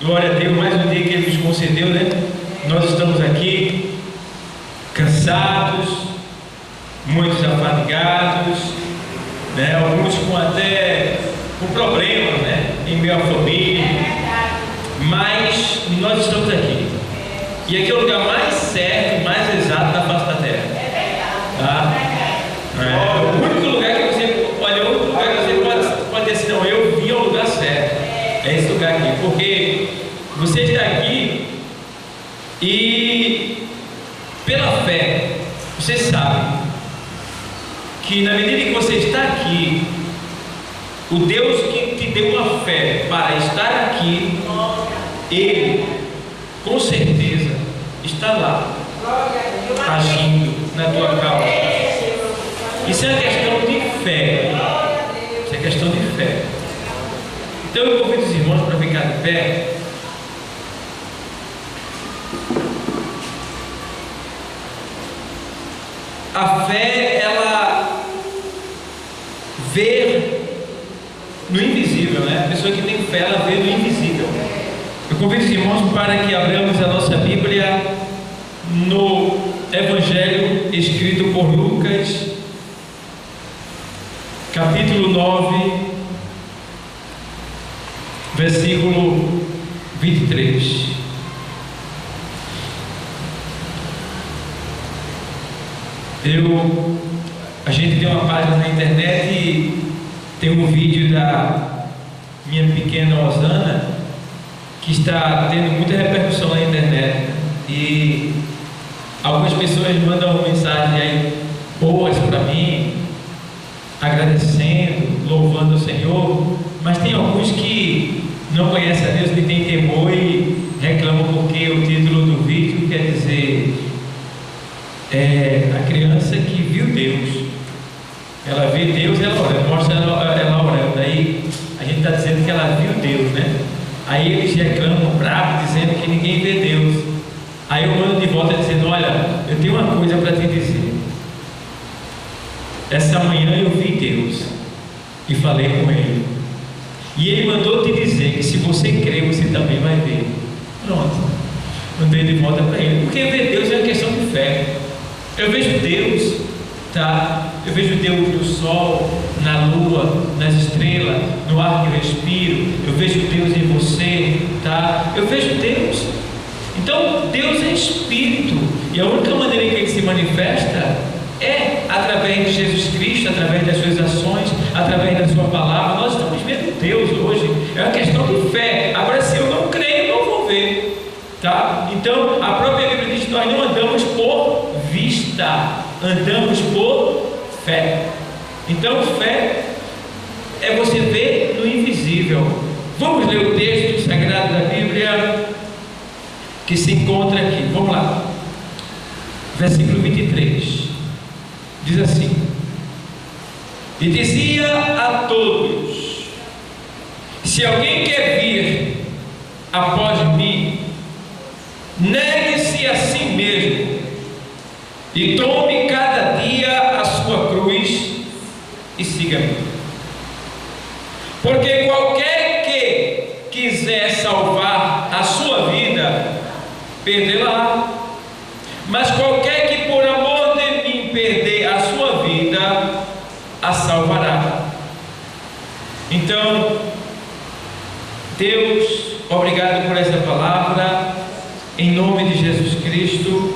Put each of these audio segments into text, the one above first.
Glória a Deus, mais um dia que Ele nos concedeu, né? Nós estamos aqui cansados, muitos afadigados, né? Alguns com problemas, né? Em meio à família, mas nós estamos aqui. E aqui é o lugar mais certo, mais exato da face da terra. Tá? O único lugar que você, olha, o único lugar que você pode dizer assim, não, eu vim ao lugar certo. É esse lugar aqui, porque você está aqui e pela fé, você sabe que na medida que você está aqui, o Deus que te deu uma fé para estar aqui, Ele com certeza está lá, agindo na tua causa. Isso é uma questão de fé. Isso é questão de fé. Então eu convido os irmãos para ficar de pé. A fé, ela vê no invisível, né? A pessoa que tem fé, ela vê no invisível. Eu convido os irmãos para que abramos a nossa Bíblia no Evangelho escrito por Lucas, capítulo 9, versículo 23. A gente tem uma página na internet e tem um vídeo da minha pequena Osana que está tendo muita repercussão na internet, e algumas pessoas mandam mensagens aí boas para mim, agradecendo, louvando o Senhor, mas tem alguns que não conhecem a Deus, nem têm temor e reclamam porque o título do vídeo quer dizer a criança que viu Deus. Ela vê Deus, ela ora, mostra ela orando. Aí a gente está dizendo que ela viu Deus, né? Aí eles reclamam bravo, dizendo que ninguém vê Deus. Aí eu mando de volta dizendo: olha, eu tenho uma coisa para te dizer. Essa manhã eu vi Deus e falei com Ele, e Ele mandou te dizer que se você crer, você também vai ver. Pronto, mandei de volta para Ele, porque ver Deus é uma questão de fé. Eu vejo Deus, tá? Eu vejo Deus no sol, na lua, nas estrelas, no ar que respiro. Eu vejo Deus em você, tá? Eu vejo Deus. Então Deus é Espírito, e a única maneira em que Ele se manifesta é através de Jesus Cristo, através das suas ações, através da sua palavra. Nós estamos vendo Deus hoje. É uma questão de fé. Agora, se eu não creio, eu não vou ver, tá? Então a própria Bíblia diz que nós não andamos por vista, andamos por fé. Então fé é você ver no invisível. Vamos ler o texto sagrado da Bíblia que se encontra aqui. Vamos lá, versículo 23 diz assim: e dizia a todos: se alguém quer vir após mim, negue-se a si mesmo e tome cada dia a sua cruz e siga-me. Porque qualquer que quiser salvar a sua vida, perdê-la, mas qualquer que por amor de mim perder a sua vida, a salvará. Então, Deus, obrigado por essa palavra. Em nome de Jesus Cristo,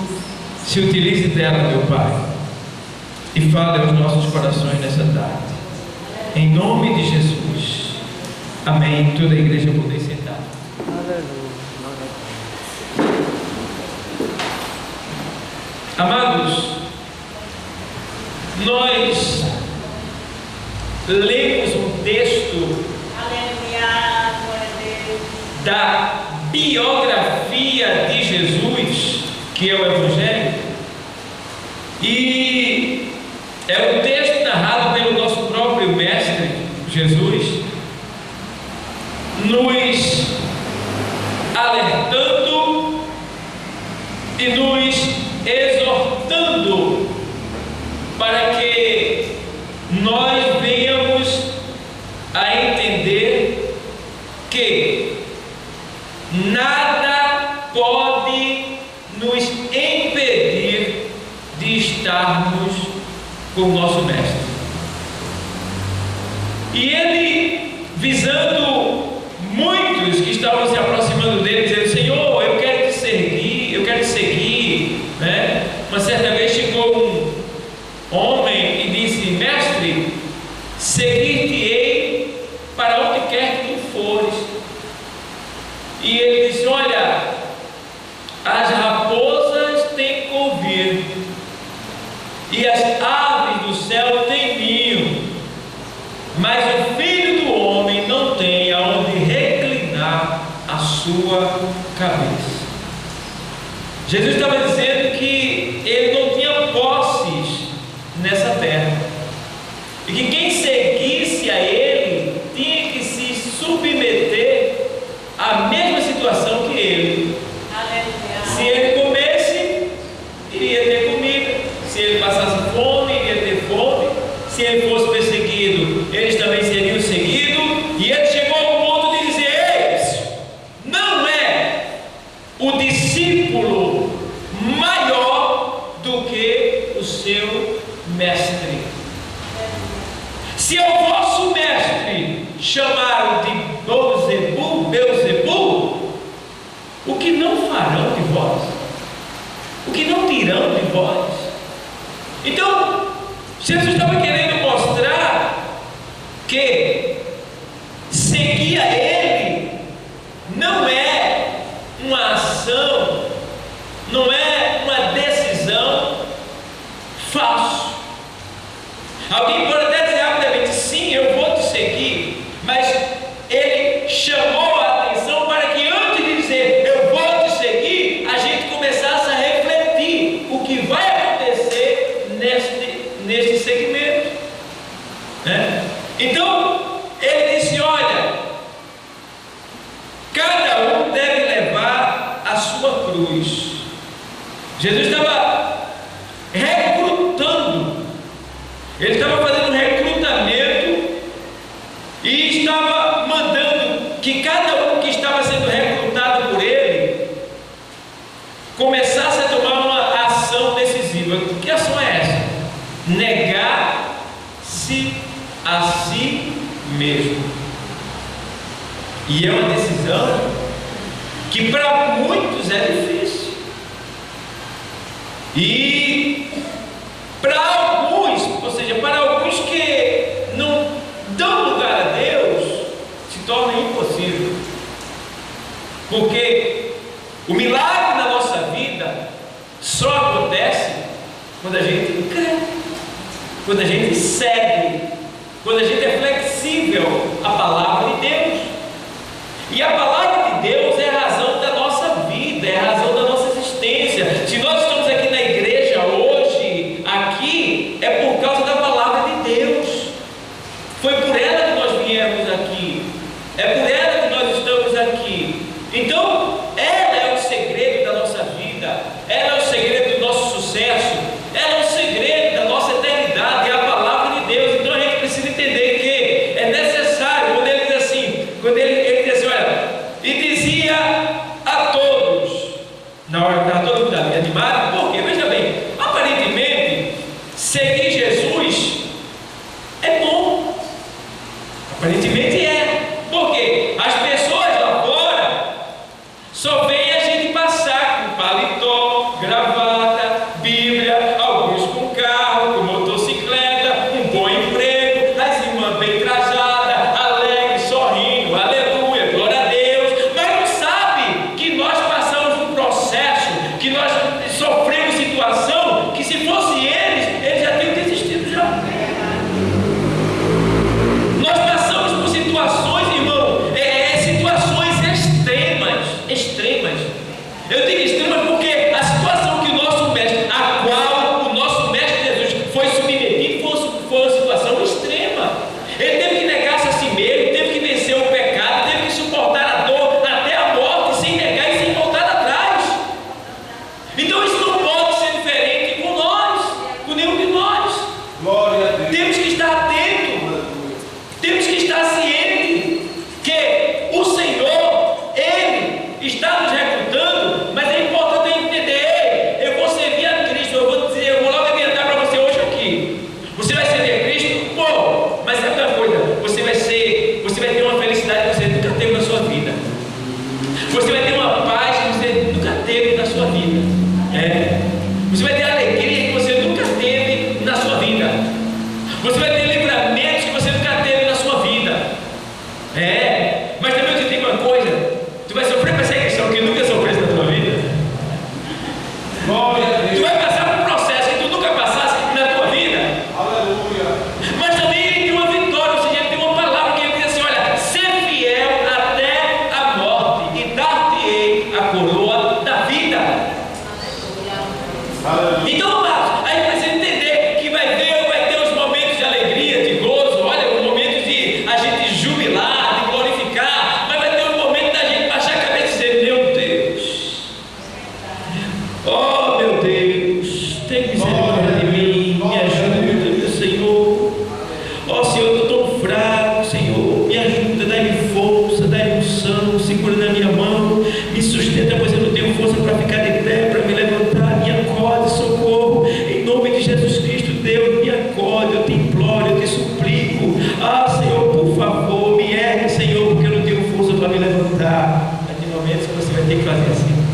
se utilize dela, meu Pai, e fale aos nossos corações nessa tarde. Em nome de Jesus. Amém. Toda a igreja poder sentar. Amados, nós lemos um texto da biografia de Jesus, que é o Evangelho, e é um texto narrado pelo nosso próprio Mestre Jesus, nos alertando e nos exortando para que nós venhamos a entender que nada pode nos impedir de estarmos com o nosso Mestre. E ele, visando muitos que estavam se aproximando dele, dizendo: Senhor, eu quero te seguir, né? Uma certa vez chegou um homem e disse: Mestre, seguir-te-ei para onde quer que tu fores. E ele disse: olha, as raposas têm covil e as aves do céu têm ninho, mas o Filho do Homem não tem aonde reclinar a sua cabeça. Jesus estava dizendo que ele não tinha posses nessa terra, e que quem seguisse a ele tinha que se submeter à mesma situação que ele. Se ele comesse, iria ter comida. Se ele passasse fome, iria ter fome. Se ele fosse perseguido, eles também seriam seguidos. E ele chegou ao ponto de dizer: ei, não é o discípulo maior do que o seu mestre. Se o vosso mestre chamaram de Beelzebul, o que não farão de vós? O que não dirão de vós? Então, Jesus estava querendo mostrar que seguir a Ele não é uma ação, não é uma decisão fácil. Alguém pode até dizer rapidamente: sim, eu vou te seguir, mas ele chamou a atenção para que antes de dizer eu vou te seguir, a gente começasse a refletir o que vai acontecer neste segmento, né? Então ele disse: olha, cada um deve levar a sua cruz. Jesus estava recrutando, ele estava fazendo um recrutamento e estava mandando que cada um que estava sendo recrutado por ele começasse a tomar uma ação decisiva. Que ação é essa? Negar-se a si mesmo. E é uma decisão que para muitos é difícil. E para alguns, ou seja, para alguns que não dão lugar a Deus, se torna impossível. Porque o milagre na nossa vida só acontece quando a gente crê, quando a gente segue, quando a gente é flexível à palavra de Deus. E a palavra de Deus é a razão da nossa vida, é a razão da nossa existência. Se nós estamos aqui na igreja hoje, aqui, é por causa da palavra de Deus. Foi por ela que nós viemos aqui, é por ela que nós estamos aqui. Então, ela é o segredo da nossa vida, ela é o segredo do nosso sucesso, ela é o segredo da nossa eternidade, é a palavra de Deus. Então a gente precisa entender que é necessário, quando ele diz assim, quando ele diz assim: olha, uma coisa, tu vai sofrer perseguição que nunca sofreste na tua vida. Glória a Deus. Tu vai passar por um processo que tu nunca passaste na tua vida. Aleluia. Mas também ele tem uma vitória, ou seja, ele tem uma palavra que ele diz assim: olha, ser fiel até a morte e dar-te-ei a coroa da vida. Aleluia. Então, amados, a gente precisa entender que vai ter os momentos de alegria, de gozo, olha, os momentos de a gente jubilar, de glorificar, mas vai ter um momento da gente baixar a cabeça e dizer: meu Deus, oh meu Deus, tem misericórdia de mim, me ajuda, meu Senhor. Ó Senhor, eu estou tão fraco, Senhor, me ajuda, dá-me força, dá-me unção, segura na minha mão, me sustenta, pois eu não tenho força para ficar de pé, para me levantar, me acorde, socorro, em nome de Jesus Cristo, Deus, me acorde, eu te imploro, eu te suplico, Senhor, por favor, me ergue, Senhor, porque eu não tenho força para me levantar. Mas tem momentos que você vai ter que fazer assim.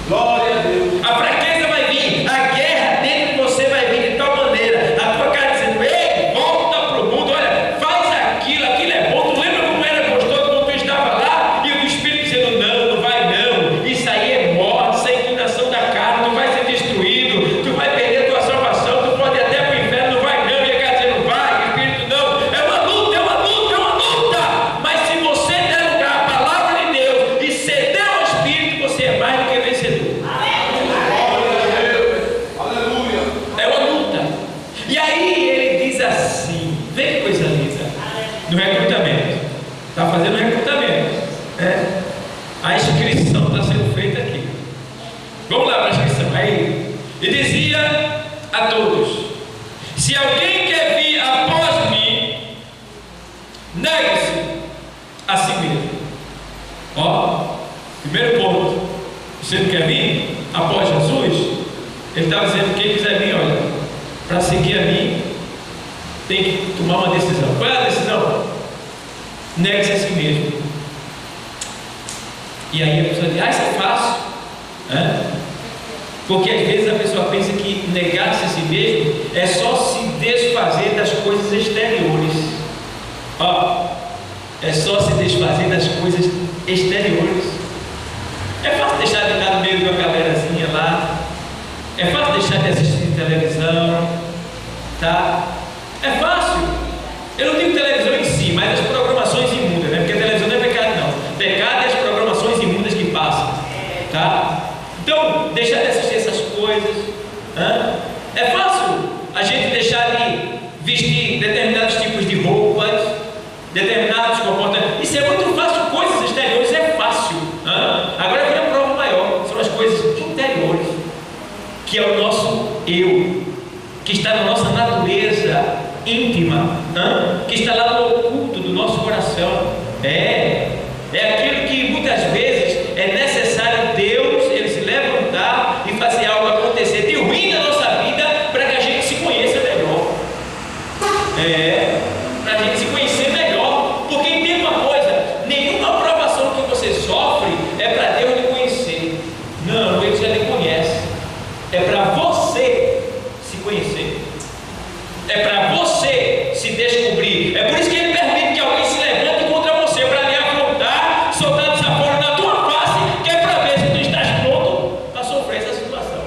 Glória a Deus. A fraqueza vai vir, a guerra dentro de você vai vir de tal maneira, a tua cara dizendo: ei, volta para o mundo, olha, faz aquilo é bom. Tu lembra como era gostoso quando tu estava lá? E o Espírito dizendo: não, não vai não, isso aí é morte, isso é inclinação da carne, tu vai ser destruído, tu vai perder a tua salvação, tu pode ir até para o inferno, não vai não. E a cara dizendo: vai, o Espírito não, é uma luta, é uma luta, é uma luta. Mas se você der lugar à palavra de Deus e ceder ao Espírito, você é mais do que vencedor. É uma luta. E aí ele diz assim: vê que coisa linda. No recrutamento, está fazendo recrutamento, né? A inscrição está sendo feita aqui. Vamos lá para a inscrição. Aí ele dizia a todos: se alguém quer vir após mim, negue-se a si mesmo. Ó, primeiro ponto: você não quer vir após Jesus? Ele estava dizendo: quem quiser vir, olha, para seguir a mim, tem que tomar uma decisão. Qual é a decisão? Negue-se a si mesmo. E aí a pessoa diz: isso é fácil. Porque às vezes a pessoa pensa que negar-se a si mesmo é só se desfazer das coisas exteriores. É só se desfazer das coisas exteriores. É fácil deixar de estar no meio de uma galerazinha lá. É fácil deixar de assistir televisão, tá? É fácil. Eu não digo televisão em si, mas as programações imundas, né? Porque a televisão não é pecado, não. Pecado é as programações imundas que passam, tá? Então, deixar de assistir essas coisas. É fácil a gente deixar de vestir determinados tipos de roupas, determinados comportamentos. Isso é muito fácil. Coisas exteriores é fácil. Agora vem a prova maior, são as coisas interiores, que é o nosso eu, que está na nossa natureza íntima, que está lá no oculto do nosso coração. É aquilo que muitas vezes é necessário Deus ele se levantar e fazer algo acontecer de ruim na nossa vida para que a gente se conheça melhor. Para a gente se conhecer melhor. Porque tem uma coisa: nenhuma aprovação que você sofre é para Deus lhe conhecer. Não, Ele já lhe conhece. É para você se conhecer. É para você se descobrir. É por isso que Ele permite que alguém se levante contra você para lhe afrontar, soltar desaforo na tua face, que é para ver se tu estás pronto para sofrer essa situação.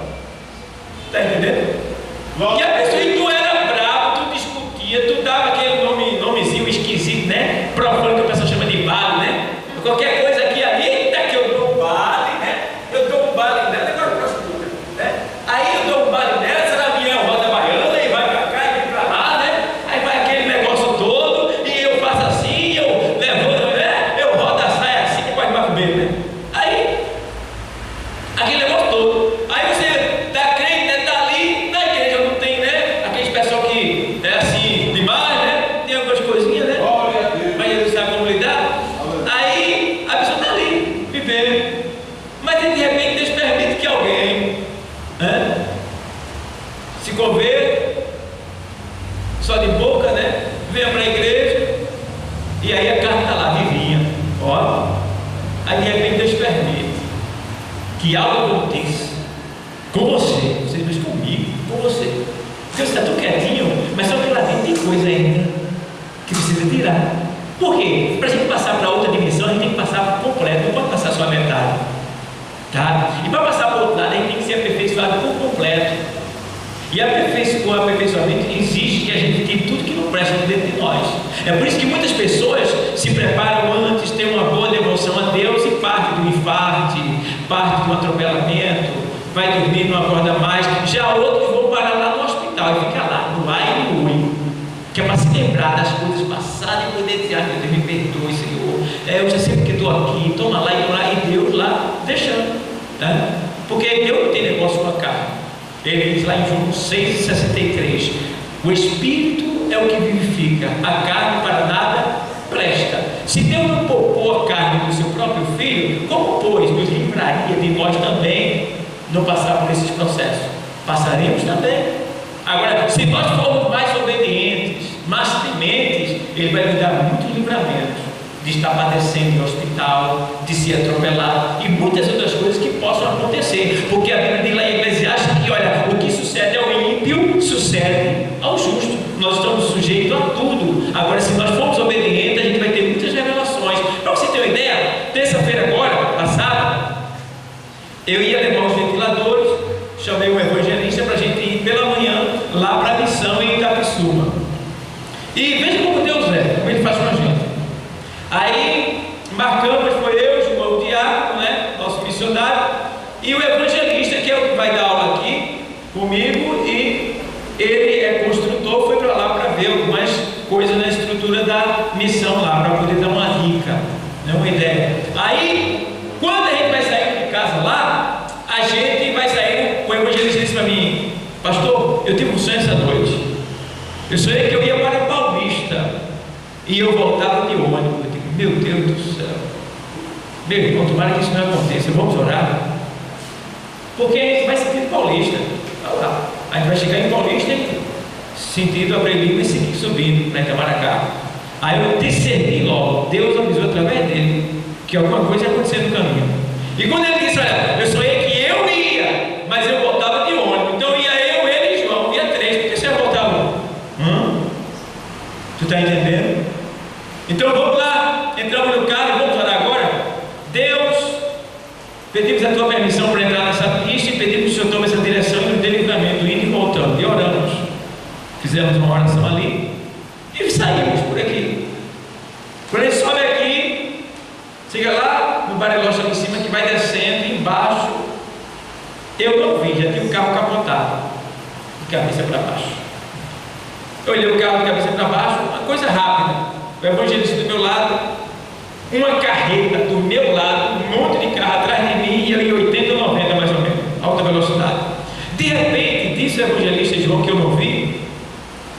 Está entendendo? E a pessoa, e tu era bravo, tu discutia, tu dava aquele nomezinho esquisito, né? Profano, que a pessoa chama de bale, né? Qualquer coisa aqui ali, eita, que eu dou bale, né? Eu dou um bale nela, agora prostituta, né? Aí eu dou um bale nela, essa na minha roda baiana, e vai pra cá e vem pra lá, né? Aí vai aquele negócio todo, e eu faço assim, eu levanto, né? Eu rodo a saia assim, que pode mais comer, né? Aí, aquele negócio todo. Aí você tá crente, né? Tá ali, na igreja não tem, né? Aqueles pessoal que é assim, demais, né? Tem algumas coisinhas, né? Glória a Deus. Mas ele sabe como lidar. Aí a pessoa está ali, vivendo. Mas de repente Deus permite que alguém se converta, só de boca, né? Venha para a igreja. E aí a carne está lá, vivinha. Aí de repente Deus permite que algo aconteça com você. Você diz: comigo, com você. Porque você está tão quietinho, mas só que lá dentro tem coisa ainda que precisa tirar. Por quê? Para a gente passar para outra dimensão, a gente tem que passar por completo, não pode passar só a metade. Tá? E para passar para o outro lado, a gente tem que ser aperfeiçoado por completo. E o aperfeiçoamento exige que a gente tire tudo que não presta dentro de nós. É por isso que muitas pessoas se preparam antes, têm uma boa devoção a Deus e parte do infarto, parte do atropelamento, vai dormir, não acorda mais. Já outros vão parar lá no hospital e ficar lá, no ar e no ui, que é para se lembrar das coisas passadas e poder dizer: Deus me perdoe, Senhor, eu já sei porque estou aqui, toma lá e Deus lá deixando, tá? Porque Deus não tem negócio com a carne. Ele diz lá em João 6,63: o Espírito é o que vivifica, a carne para nada presta. Se Deus não poupou a carne do seu próprio Filho, como pois nos livraria de nós também não passar por esses processos? Passaremos também. Agora, se nós formos mais obedientes, mais tementes, Ele vai nos dar muitos livramentos de estar padecendo em hospital, de ser atropelado e muitas outras coisas que possam acontecer, porque a Bíblia diz lá em Eclesiastes que, olha, o que sucede ao ímpio sucede ao justo. Nós estamos sujeitos a tudo. Agora, se nós formos obedientes, a gente vai ter muitas revelações. Para você ter uma ideia, terça-feira agora, passada, eu ia levar os ventiladores, chamei um evangelista para a gente ir pela manhã lá para a missão em Itapissuma. E veja como Deus é, como Ele faz com a gente. Aí marcamos, foi eu, João, o diácono, né, nosso missionário, e o evangelista, que é o que vai dar aula aqui comigo, e ele é construtor, foi para lá para ver algumas coisas na estrutura da missão lá, para poder dar uma dica, né, uma ideia. Aí, quando a gente vai sair de casa lá, a gente vai sair, o evangelista disse para mim: pastor, eu tive um sonho essa noite. Eu sonhei que eu ia para Paulista e eu voltava de ônibus. Meu Deus do céu, meu irmão, tomara que isso não aconteça. Vamos orar, porque a gente vai sentido Paulista. Olha lá, a gente vai chegar em Paulista em sentido Abreu e seguir subindo para Itamaracá. Aí eu discerni logo, Deus avisou através dele que alguma coisa ia acontecer no caminho. E quando ele disse: olha, eu sonhei que eu ia, mas eu voltava de ônibus. Então ia eu, ele e João, ia três. Por que você ia voltar um? Tu está entendendo? Então vamos lá, entramos no carro, vamos orar agora. Deus, pedimos a tua permissão para entrar nessa pista e pedimos que o Senhor tome essa direção e nos dê livramento, indo e voltando. E oramos, fizemos uma oração ali e saímos por aqui. Quando a gente sobe aqui, chega lá no Bariloche ali em cima, que vai descendo, embaixo, eu não vi, já tinha um carro capotado, de cabeça para baixo. Eu olhei o carro de cabeça para baixo, uma coisa rápida. O evangelista do meu lado, uma carreta do meu lado, um monte de carro atrás de mim, e eu em 80, 90 mais ou menos, alta velocidade. De repente, disse o evangelista João, que eu não vi,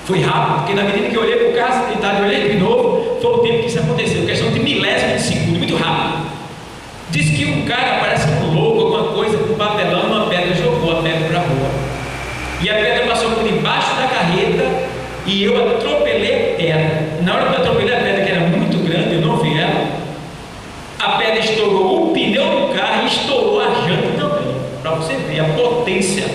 foi rápido, porque na medida que eu olhei para o carro sentado e olhei de novo, foi o tempo que isso aconteceu, questão de milésimo de segundo, muito rápido. Disse que um cara, parece um louco, alguma coisa, com um papelão, uma pedra, jogou a pedra para a rua. E a pedra passou por embaixo da carreta, e eu atropelei a pedra. Na hora que eu atropelei a pedra, que era muito grande, eu não vi ela, a pedra estourou o pneu do carro e estourou a janta também, para você ver a potência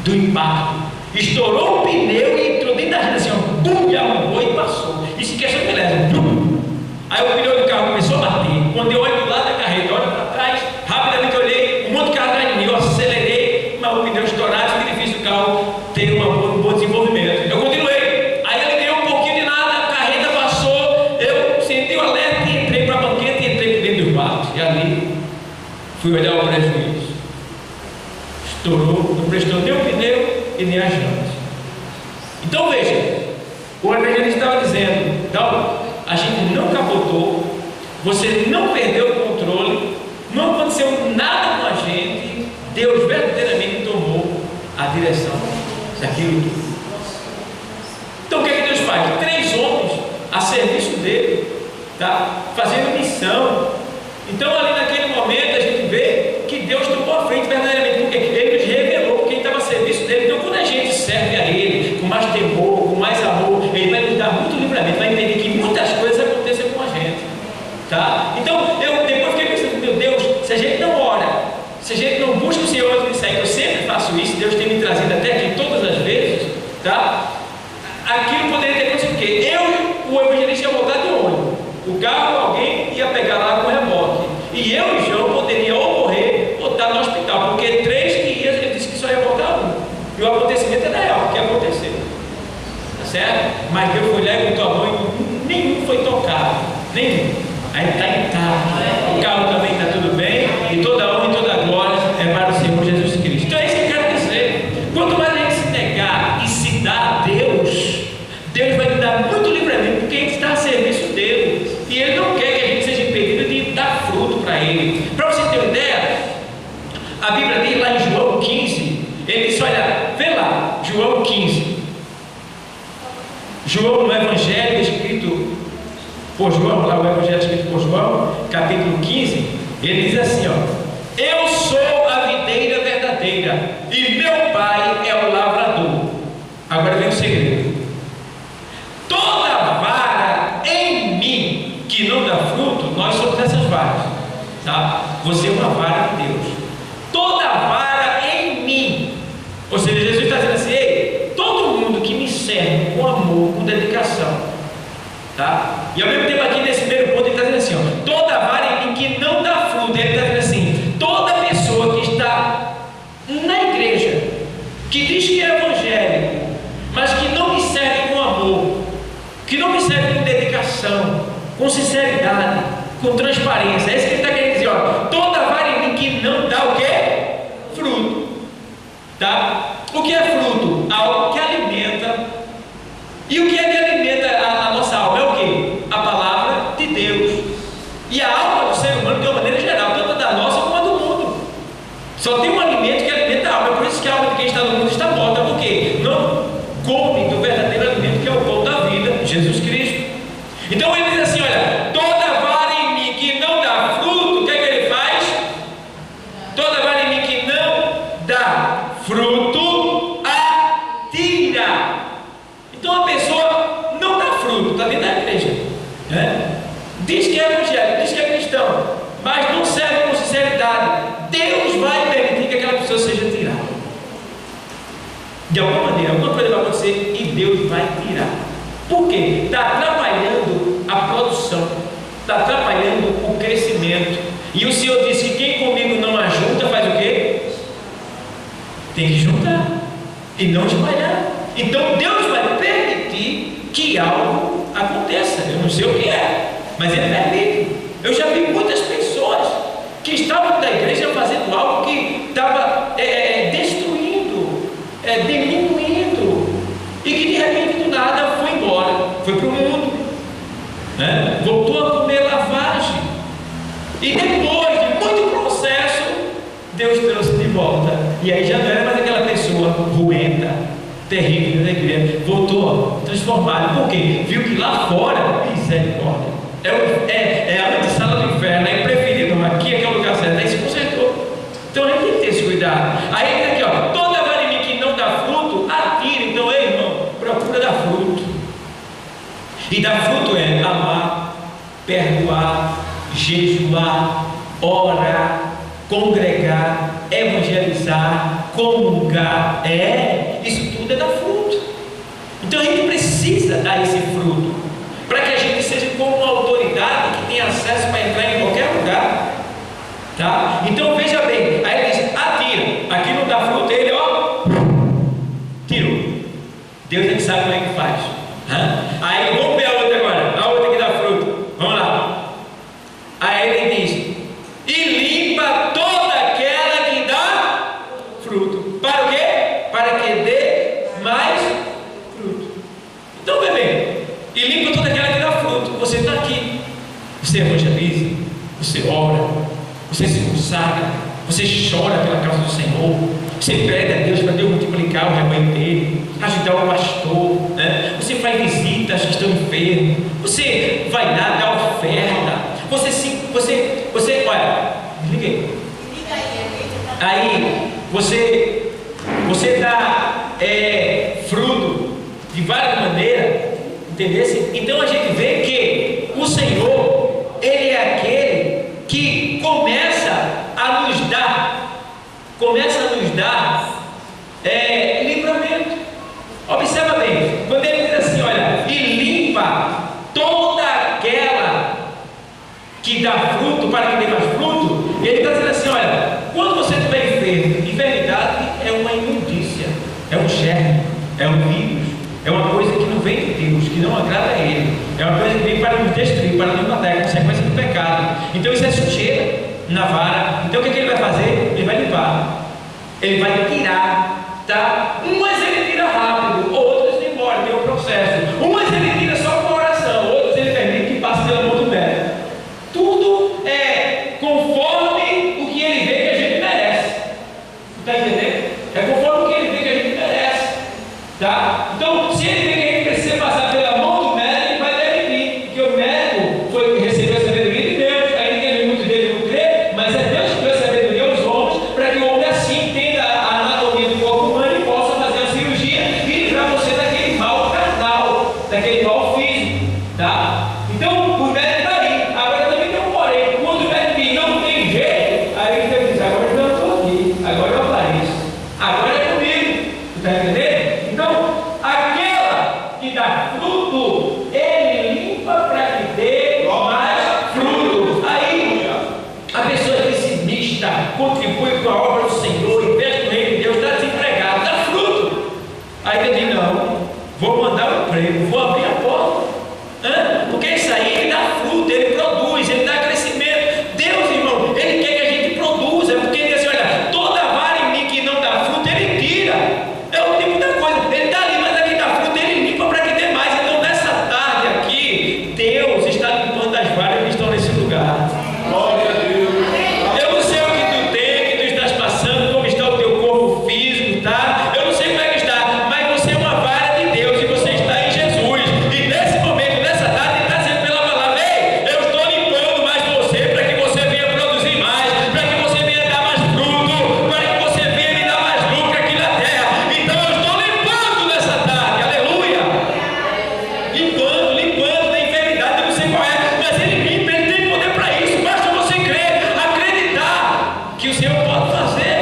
do impacto. Estourou o pneu e entrou dentro da janta assim, bum, e arrumou e passou. Isso em questão de beleza, bum. Aí o pneu do carro começou a bater. Quando eu olho do lado da carreta, olho para trás, rapidamente eu olhei, um monte de carro atrás de mim, eu acelerei, mas o pneu estourado, fica difícil o carro ter um bom desenvolvimento. Eu continuei, aí ele ganhou um pouquinho de nada, a carreta passou, eu senti o alerta e entrei para a banqueta e entrei dentro do quarto. E ali fui olhar o prejuízo. Estourou, não prestou nem o pneu e nem as jantas. Então veja, o evangelista estava dizendo: então, a gente não capotou, você não perdeu o controle, não aconteceu nada com a gente, Deus verdadeiramente tomou a direção daquilo tudo. Então o que é que Deus faz? 3 homens a serviço dele, tá? Fazendo missão. Então ali naquele momento a gente vê que Deus tomou a frente verdadeiramente, porque ele nos revelou, porque ele estava a serviço dele. Então quando a gente serve a ele com mais temor, com mais amor, ele vai nos dar muito livramento, vai entender que muitas coisas acontecem com a gente, tá? Então eu depois fiquei pensando: meu Deus, se a gente não ora, se a gente não busca o Senhor antes de sair, eu sempre faço isso, Deus tem me trazido até aqui todas as vezes, tá? Aquilo poderia ter acontecido, porque eu, o evangelista, ia voltar de O carro, alguém ia pegar lá com reboque. E eu e João poderia ou morrer ou estar no hospital, porque 3 que iam, ele disse que só ia voltar 1. E o acontecimento era real, porque aconteceu. Tá certo? Mas Deus foi lá e botou a mão e nenhum foi tocado. Nenhum. Aí está intacto. O carro também está tudo bem. E toda honra e toda glória é para o Senhor Jesus Cristo. Então é isso que eu quero dizer. Quanto mais a gente se negar e se dar a Deus, Deus vai nos dar muito livremente, porque a gente está a serviço dele. E Ele não quer que a gente seja impedido de dar fruto para Ele. Para você ter uma ideia, a Bíblia diz lá em João 15, ele diz, olha, vê lá, João 15. João, no Evangelho escrito por João, lá o Evangelho escrito por João, capítulo 15, ele diz assim, ó: eu sou a videira verdadeira, e meu Pai é o lavrador. Agora vem o segredo. Toda vara em mim que não dá fruto, nós somos essas varas, tá? Você é uma vara de Deus. Toda vara em mim, ou seja, Jesus está dizendo assim: ei, todo mundo que me serve com amor, com dedicação, tá? E ao mesmo tempo aqui nesse primeiro ponto ele está dizendo assim, ó, toda vara em mim que não dá fruto. Ele está dizendo assim: toda pessoa que está na igreja, que diz que é evangélico, mas que não me serve com amor, que não me serve com dedicação, com sinceridade, com transparência, é isso que ele está querendo dizer, ó, toda vara em mim que não dá o quê? Fruto, tá? O que é fruto? Algo que alimenta. E o que é que alimenta a nossa alma? É o quê? A palavra de Deus. E a alma do ser humano, de uma maneira geral, tanto a da nossa como a do mundo, só tem um alimento que alimenta a alma. É por isso que a alma de quem está no mundo está morta, porque não come do verdadeiro alimento, que é o pão da vida, Jesus Cristo. Então ele diz assim, olha, toda vara em mim que não dá fruto, o que é que ele faz? Toda vara em mim que não dá fruto, atira. Então a pessoa não dá fruto, está dentro da igreja, né? Diz que é evangélico, diz que é cristão, mas não serve com sinceridade. Deus vai permitir que aquela pessoa seja tirada. De alguma maneira, alguma coisa vai acontecer e Deus vai tirar. Por quê? Está atrapalhando a produção, está atrapalhando o crescimento. E o Senhor disse que quem comigo não ajunta, faz o quê? Tem que juntar e não espalhar. Então Deus vai permitir que algo aconteça. Eu não sei o que é, mas Ele permite. Eu já vi muitas pessoas que estavam da igreja fazendo algo que estava destruindo, diminuindo, e que de repente do nada foi embora, foi para o mundo, né? Voltou a comer lavagem, e depois de muito processo, Deus trouxe de volta, e aí já não era mais aquela pessoa ruenta, terrível da igreja, voltou transformado. Por quê? Viu que lá fora, misericórdia, é a antessala do inferno, é preferido, mas aqui é o lugar certo, aí se consertou. Então a gente tem que ter esse cuidado. Aí ele aqui, ó, toda vara em mim que não dá fruto, atira. Então, ei, irmão, procura dar fruto. E dar fruto é amar, perdoar, jejuar, orar, congregar, evangelizar, comungar. Isso tudo é dar fruto. Então a gente precisa dar esse fruto, para que a gente seja como uma autoridade que tem acesso para entrar em qualquer lugar, tá? Então veja bem, aí ele diz, atira. Aqui não dá fruto, ele, ó, tirou. Deus é que sabe como é que faz. Aí vamos ver a outra agora, a outra que dá fruto, vamos lá. Aí ele diz, e limpa toda aquela que dá fruto. Para o quê? Para que dê mais fruto. Então, bebê, e limpa toda aquela que dá fruto. Você está aqui, você evangeliza, você ora, você se consagra, você chora pela causa do Senhor, você pede a Deus para Deus multiplicar o rebanho dele, ajudar o pastor, né? Você faz visitas que estão enfermos, você vai lá dar oferta, você olha, desliguei. Aí você dá fruto de várias maneiras, entendeu? Então a gente vê que o Senhor, Ele é aquele que começa a nos dar livramento. Observa bem, quando Ele diz assim, olha, e limpa toda aquela que dá fruto para que dê mais fruto, ele está dizendo assim: olha, quando você estiver enfermo, enfermidade é uma imundícia, é um germe, é um vírus, é uma coisa que não vem de Deus, que não agrada a Ele, é uma coisa que vem para nos destruir, para nos matar, é consequência do pecado. Então isso é sujeira na vara. Então o que ele vai fazer? Ele vai limpar, ele vai tirar, tá? Umas ele tira rápido, outras demora, tem um processo. Umas ele tira só com oração, outras ele permite que passe pela mão do médico. Tudo é conforme o que ele vê que a gente merece. Está entendendo? É conforme o que ele vê que a gente merece, tá? Então, se ele vê que a gente precisa passar pela mão do médico, ele vai demitir, porque o médico foi que recebeu a sabedoria de Deus. Aí ninguém, muito dele não crê, mas é Deus que deu a sabedoria aos homens para que o homem assim entenda a anatomia do corpo humano e possa fazer a cirurgia e livrar você daquele mal carnal, daquele mal físico, tá? Então, o médico está aí. Agora também tem um porém. Quando o médico diz não tem jeito, aí ele vai dizer: agora eu não estou aqui, agora eu apareço, agora é comigo. Está entendendo? Então, aquela que dá fruto, ele limpa para que dê mais fruto. Aí, a pessoa pessimista contribui com a obra do Senhor, investe no reino de Deus, está desempregado, dá fruto. Aí ele diz: não, vou mandar um emprego, vou abrir a porta. Porque isso aí ele dá fruto, ele produz, ele dá crescimento. Deus, irmão, ele quer que a gente produza, porque ele diz assim: olha, toda vara em mim que não dá fruto, ele tira. É o tipo da coisa, ele está ali, mas aqui dá fruto, ele limpa para que dê mais. Então, nessa tarde aqui, Deus está limpando as varas que estão nesse lugar. Glória a Deus. Eu não sei o que tu tem, o que tu estás passando, como está o teu corpo físico, tá? Eu não sei como é que está, mas você é uma vara de Deus e você está em Jesus. E nesse momento, nessa tarde, ele está dizendo pela palavra: ei, eu estou limpando mais você para que você venha produzir mais, para que você venha dar mais fruto, para que você venha me dar mais lucro aqui na terra. Então eu estou limpando nessa tarde, aleluia. Limpando da enfermidade, eu não sei qual é, mas ele limpa, ele tem poder para isso. Basta você crer, acreditar que o Senhor pode fazer.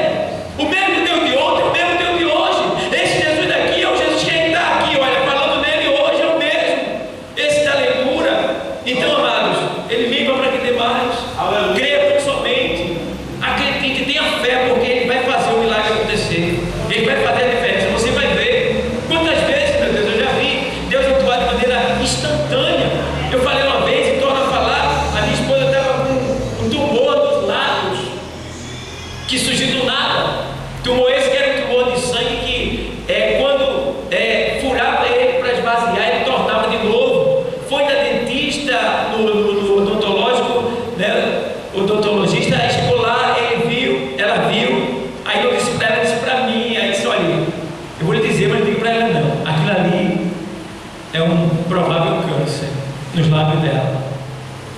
O mesmo Deus de ontem, o mesmo Deus de hoje. Esse Jesus daqui é o Jesus que ainda está aqui, olha, falando nele hoje é o mesmo. Esse da leitura. Então, amados, ele limpa para que dê mais. Aleluia. Creia tão somente, acredite, tenha fé, porque ele vai fazer o milagre acontecer. Ele vai fazer a diferença, você vai ver. Quantas vezes, meu Deus, eu já vi Deus atuar de maneira instantânea. Eu falei uma vez e torno a falar: a minha esposa estava com um tumor nos lábios, que surgiu do nada. Tumor esse que era um tumor de sangue que quando furava ele para esvaziar, ele tornava de novo. Foi da dentista, no odontológico, né? O odontologista chegou lá, ele viu, ela viu. Aí eu disse para ela, disse para mim, aí disse: olha, eu vou lhe dizer, mas não digo para ela não. Aquilo ali é um provável câncer nos lábios dela.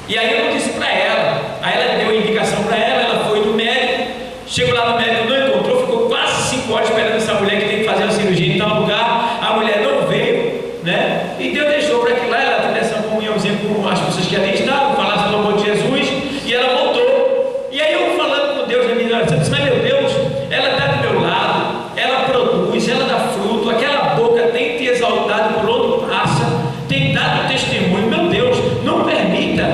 E aí eu disse para ela, aí ela deu a indicação para ela, ela foi no médico, chegou lá no médico, não encontrou, ficou quase 5 horas esperando essa mulher que tem que fazer uma cirurgia em tal lugar. A mulher não veio, né? E Deus deixou para que lá ela tivesse uma comunhãozinha com as pessoas que ali estavam, falasse do amor de Jesus, e ela voltou. E aí eu falando com Deus na minha oração, disse: mas meu Deus, ela está do meu lado, ela produz, ela dá fruto, aquela boca tem te exaltado por onde passa, tem dado testemunho. Meu Deus, não permita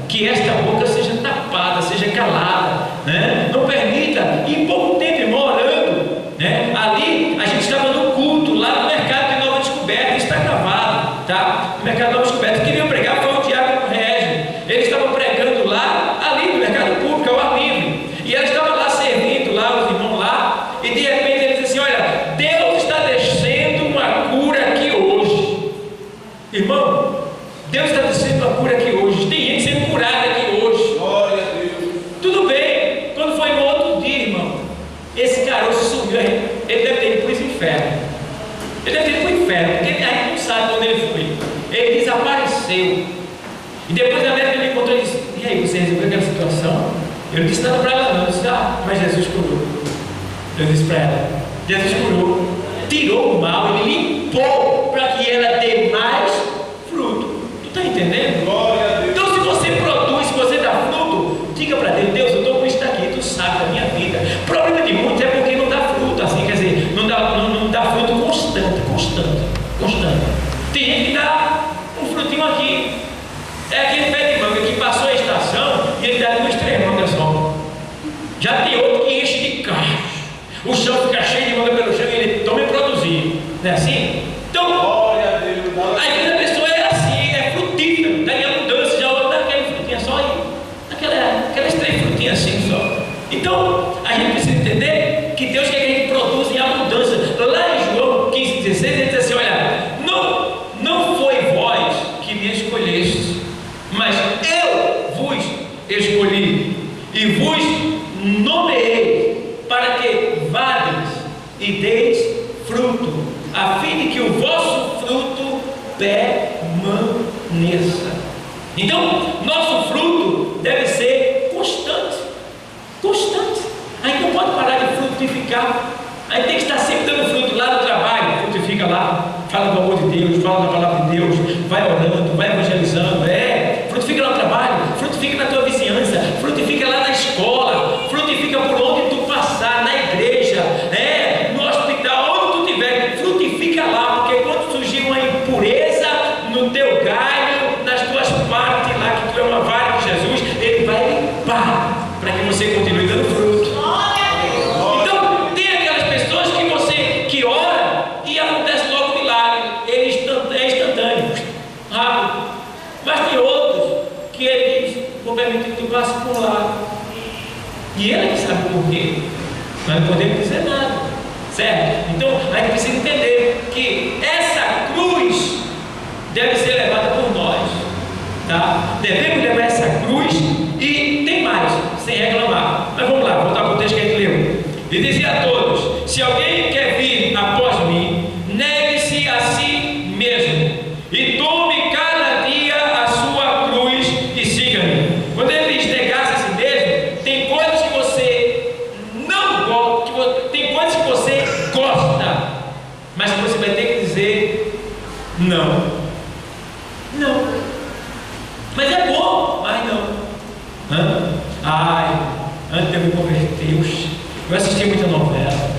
que esta boca seja tapada, seja calada, né? Não permita. E em pouco tempo, irmão, orando, né? Ali a gente estava no culto, lá no mercado de Nova Descoberta, está gravado, tá? No mercado de Nova Descoberta, quem veio pregar foi o Diácono Régio. Eles estavam pregando lá, ali no mercado público, ao ar livre. E ela estava lá servindo, lá, os irmãos lá, e de repente ele disse assim: olha, Deus está descendo uma cura aqui hoje. Irmão, Deus está descendo uma cura aqui hoje. Tem gente sendo curada aqui hoje. Glória a Deus. Tudo bem, quando foi no outro dia, irmão, esse caroço sumiu, ele deve ter ido para o inferno. Ele deve ter ido para o inferno, porque a gente não sabe onde ele foi. Ele desapareceu. E depois a médica me encontrou e disse: e aí, você resolveu aquela situação? Eu não disse nada para ela não, eu disse: mas Jesus curou. Eu disse para ela: Jesus curou, tirou o mal, ele limpou para que ela dê mais fruto. Tu está entendendo? Glória a Deus. Então, se você produz, se você dá fruto, diga para Deus: Deus, eu estou com isso aqui, tu sabe da minha vida. O problema de muitos é porque não dá fruto, assim, quer dizer, não dá fruto constante. Tem gente que dá um frutinho aqui. É aquele pé de manga que passou a estação, felicidade no extremo, olha só. Já tem outro que enche de carros. O chão fica cheio de manga pelo chão e ele toma e produzir. Não é assim? Então, Glória a Deus. a vida da pessoa é assim, é frutífera, está em abundância, já outra aquela frutinha só aí. Aquelas 3 frutinhas assim só. Então, a gente precisa entender que Deus quer que a gente produza em abundância. Lá em João 15,16, ele diz assim: olha, não foi vós que me escolheste, mas eu vos escolhi e vos nomeei para que vades e deis fruto, a fim de que o vosso fruto permaneça. Então, nosso fruto deve ser constante. A gente não pode parar de frutificar. A gente tem que estar sempre dando fruto lá no trabalho. Frutifica lá, fala do amor de Deus, fala da palavra de Deus, vai orando, vai evangelizando. Frutifica lá no trabalho, frutifica na tua vizinhança, frutifica lá na escola, frutifica por onde tu passar, na igreja, no hospital, onde tu estiver, frutifica lá, porque quando surgir uma impureza no teu galho, nas tuas partes lá, que tu é uma vara de Jesus, ele vai limpar para que você continue dando fruto. Então, tem aquelas pessoas que ora e acontece logo um milagre, é instantâneo, rápido. Mas tem outros que ele diz: vou permitir que tu passe por lá. E ele sabe por quê. Nós não podemos dizer nada, certo? Então, a gente precisa entender que essa cruz deve ser levada por nós, tá? Devemos levar essa cruz e tem mais, sem reclamar. Mas vamos lá, voltar para o texto que a gente leu. Ele dizia a todos: se alguém quer vir após mim, negue-se a si mesmo e tome cada dia a sua cruz e siga-me. Quando ele diz negar-se a si mesmo, tem coisas que você não gosta, tem coisas que você gosta, mas que você vai ter que dizer não. Mas é bom, mas não. Antes de eu me converter, eu assisti muita novela.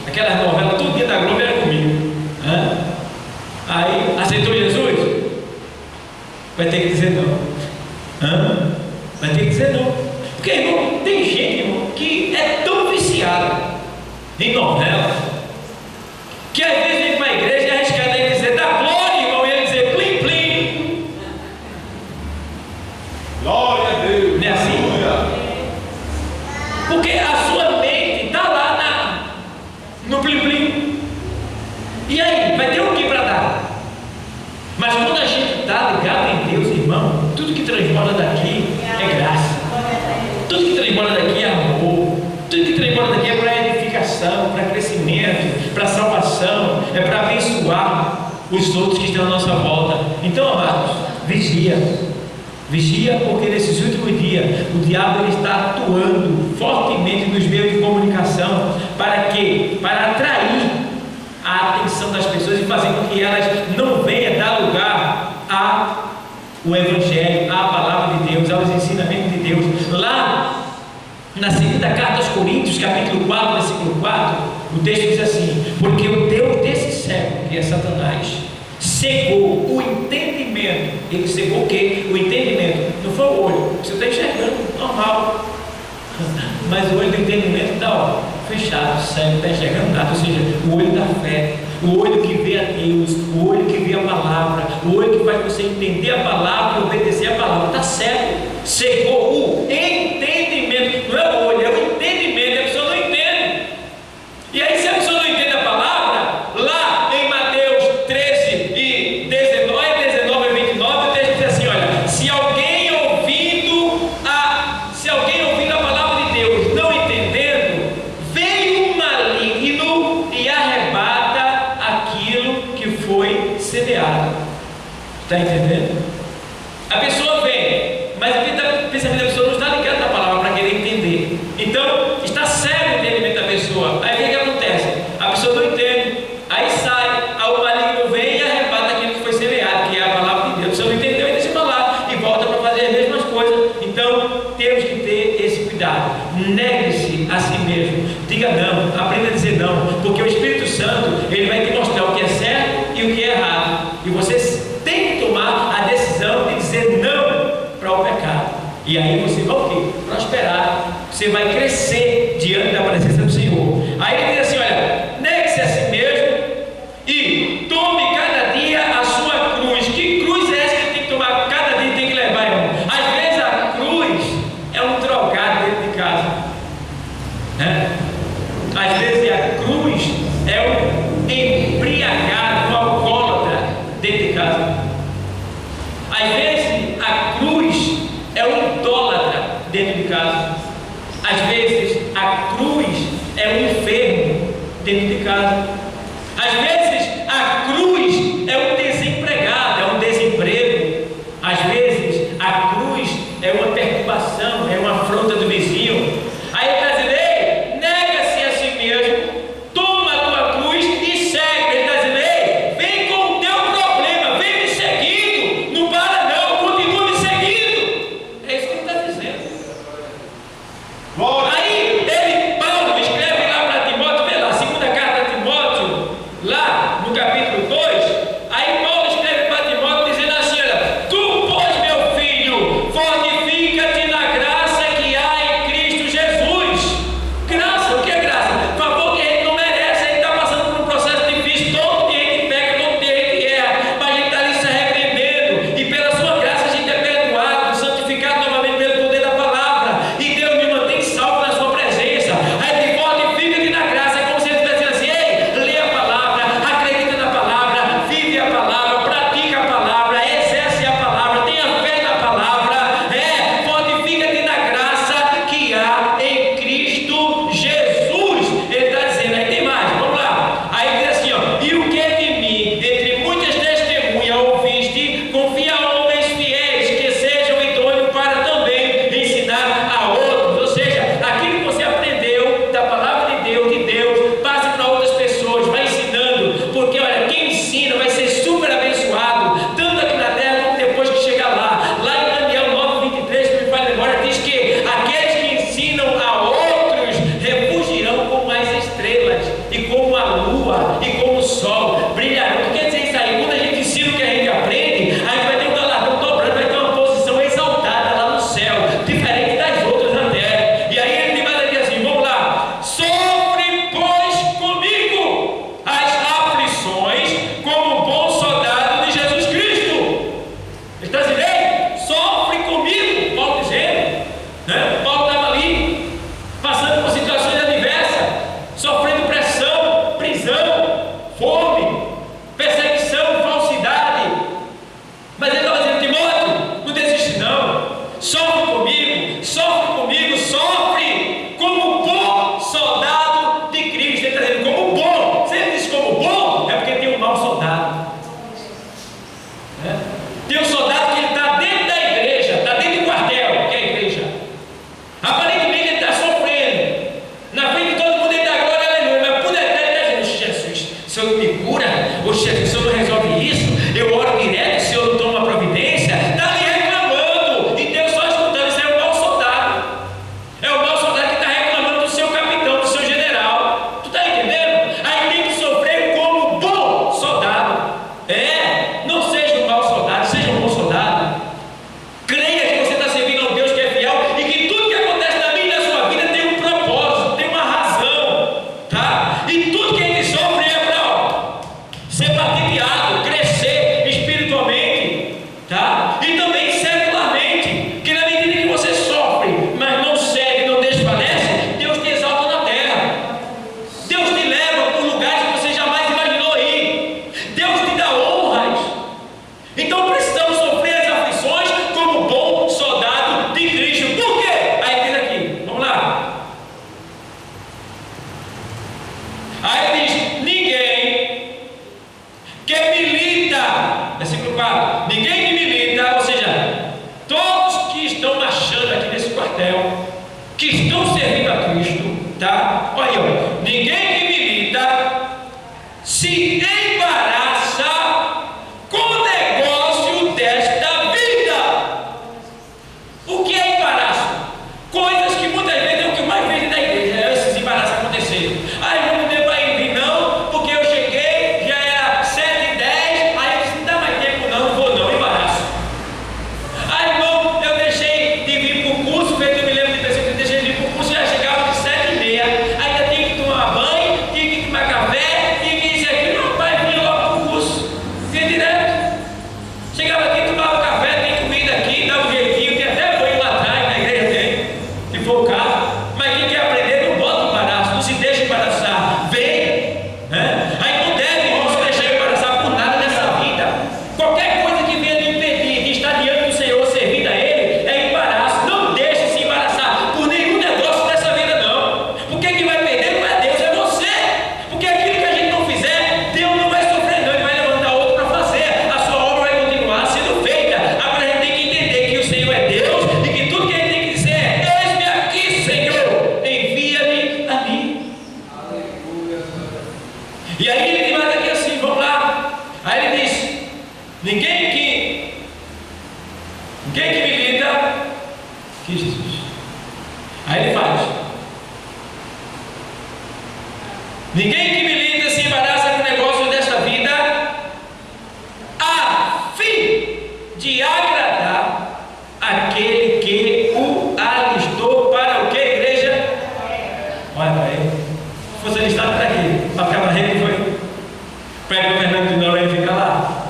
Aquelas novelas, todo dia da Globo era comigo. Aí, aceitou Jesus? Vai ter que dizer não. Vai ter que dizer não. Porque, irmão, tem gente, irmão, que é tão viciada em novela, que às vezes vem para a igreja e é arriscado ele dizer dá glória, irmão, e ele dizer plim, plim. Glória a Deus. Não é assim? Porque a sua mente está lá no plim, plim. E aí, vai ter o que para dar? Mas quando a gente está ligado em Deus, irmão, tudo que transborda daqui é graça. Tudo que transborda daqui é amor. Tudo que transborda daqui é para edificação, para crescimento, para salvação, é para abençoar os outros que estão à nossa volta. Então, amados, vigia, porque nesses últimos dias o diabo ele está atuando fortemente nos meios de comunicação. Para quê? Para atrair a atenção das pessoas e fazer com que elas não venham dar lugar ao Evangelho, à palavra de Deus, aos ensinamentos de Deus. Lá na segunda carta aos Coríntios, capítulo 4, versículo 4, o texto diz assim: porque o Deus desse século, que é Satanás, cegou o entendimento. Ele cegou o quê? O entendimento. Não foi o olho, você está enxergando, normal, mas o olho do entendimento está fechado, cego, não está enxergando nada. Ou seja, o olho da fé, o olho que vê a Deus, o olho que vê a palavra, o olho que faz você entender a palavra e obedecer a palavra, está cego, cegou o entendimento. Não é o olho, é o entendimento. A pessoa não entende. E aí, se a pessoa não entende a palavra, lá em Mateus 13 e 19 e 29, o texto diz assim: olha, se alguém ouvindo a palavra de Deus não entendendo, vem o maligno e arrebata aquilo que foi semeado. Está entendendo? A pessoa vem, mas o pensamento da pessoa não está ligado na palavra para querer entender. Então, está cego o entendimento da pessoa. Aí o que acontece? A pessoa não entende, aí sai, aí o maligno vem e arrebata aquilo que foi semeado, que é a palavra de Deus. A pessoa não entendeu e deixa para lá e volta para fazer as mesmas coisas. Então, temos que ter esse cuidado. Negue-se a si mesmo. Diga não, aprenda a dizer não, porque o Espírito Santo ele vai te mostrar o que é certo e o que é errado. E você tem que tomar a decisão de dizer não para o pecado. E aí você vai o quê? Prosperar. Você vai crescer diante da presença do Senhor. Aí ele diz assim: olha, negue-se a si mesmo e tome cada dia a sua cruz. Que cruz é essa que tem que tomar? Cada dia tem que levar, irmão. Às vezes a cruz é um drogado dentro de casa, né? Às vezes a cruz é um embriagado, um alcoólatra dentro de casa. Às vezes a cruz é um idólatra dentro de casa. Às vezes a cruz é um enfermo dentro de casa. Às vezes a cruz é um desempregado, é um desemprego. Às vezes a cruz é uma perturbação, é uma afronta do vizinho. Aí ele está dizendo: ei, nega-se a si mesmo, toma a tua cruz e segue. Ele está dizendo: ei, vem com o teu problema, vem me seguindo, não para não, continua me seguindo. É isso que ele está dizendo. Aí Paulo escreve lá para Timóteo, vê lá, segunda carta a Timóteo, lá no capítulo 2, aí Paulo escreve para Timóteo dizendo assim: olha, tu, pois, meu filho, fortifica-te na graça que há em Cristo Jesus. Graça, o que é graça? Favor que a gente não merece, a gente está passando por um processo difícil, todo dia a gente pega, todo dia a gente erra, mas a gente está ali se arrependendo, e pela sua graça a gente é perdoado, santificado novamente pelo poder da palavra, e Deus me mantém salvo na sua presença. Aí ele fortifica-te na graça, é como se ele estivesse dizendo assim: ei, lê a palavra, acredita na palavra, vive a palavra, pratica a palavra, exerce a palavra, tenha fé na palavra, fortifica-te na graça que há em Cristo Jesus. Ele está dizendo, aí tem mais, vamos lá. Aí diz assim: ó, e o que de mim, entre muitas testemunhas ouviste, confia a homens fiéis, que sejam idôneos para também ensinar a outros. Ou seja, aquilo que você aprendeu da palavra de Deus, passe para outras pessoas, vai ensinando, porque olha, quem ensina vai ser super abençoado, tanto aqui na terra como depois que chegar lá. Lá em Daniel 9:23, que me faz memória, diz que aqueles que ensinam a outros refugirão como as estrelas, e como a lua, e como o sol, brilharão. O que quer dizer isso aí? Quando a gente ensina o que a gente aprende, a gente vai ter um galardão dobrando, vai ter uma posição exaltada lá no céu, diferente das outras na terra. E aí ele vai dizer assim: vamos lá, sofre, pois, comigo as aflições, como bom soldado de Jesus Cristo. Ele está dizendo: ei, sofre comigo, Paulo dizendo, né? Paulo estava ali, passando por situações adversas, sofrendo pressão, prisão, fome, perseguição, falsidade. Mas ele estava dizendo: Timóteo, não desiste não, sofre comigo, sofre como bom soldado de Cristo. Ele está dizendo como bom. Se ele diz como bom, é porque tem um mau soldado, né? Tem um soldado que ele está dentro da igreja, está dentro do quartel, que é a igreja. Aparentemente ele está sofrendo, na frente de todo mundo ele dá glória, aleluia, mas por detrás ele está dizendo: Jesus, o Senhor não me cura, ou Jesus, o Senhor não resolve isso, eu oro direto, o Senhor não toma providência, está ali reclamando, e Deus só escutando. Isso é o mau soldado, é o mau soldado que está reclamando do seu capitão, do seu general. Tu está entendendo? Aí tem que sofrer como bom soldado. Não seja um mau soldado, seja um bom soldado. Creia que você está servindo a um Deus que é fiel, e que tudo que acontece na minha e na sua vida tem um propósito, tem uma razão, tá? E tudo que a gente sofre é para ser patenteado, crescer espiritualmente, tá? E também secularmente, que na medida que você sofre, mas não cede, não desfalece, Deus te exalta na terra, Deus te leva por lugares que você jamais imaginou ir, Deus te dá honras. Então precisamos sofrer as aflições como bom soldado de Cristo. Por quê? Aí diz aqui, vamos lá. Aí diz: ninguém que milita, versículo 4, ninguém que milita, ou seja, todos que estão marchando aqui nesse quartel, que estão servindo a Cristo, tá? Olha aí, ó. Ninguém que milita se embaraça com o negócio desta vida. O que é embaraço? Coisas que muitas vezes é o que mais vejo da igreja, esses embaraços acontecer. Aí não deu para ir não, porque eu cheguei, já era 7h10, aí eu disse: não dá mais tempo não, vou não, embaraço. Aí irmão, eu deixei de vir Quem que milita? Que Jesus. Aí ele faz: ninguém que milita se embaraça com o negócio desta vida, a fim de agradar aquele que o alistou para o que, igreja? Olha para ele. Se fosse alistado para quê? Para ficar barreiro, foi? Para ir governando de Noronha e ficar lá?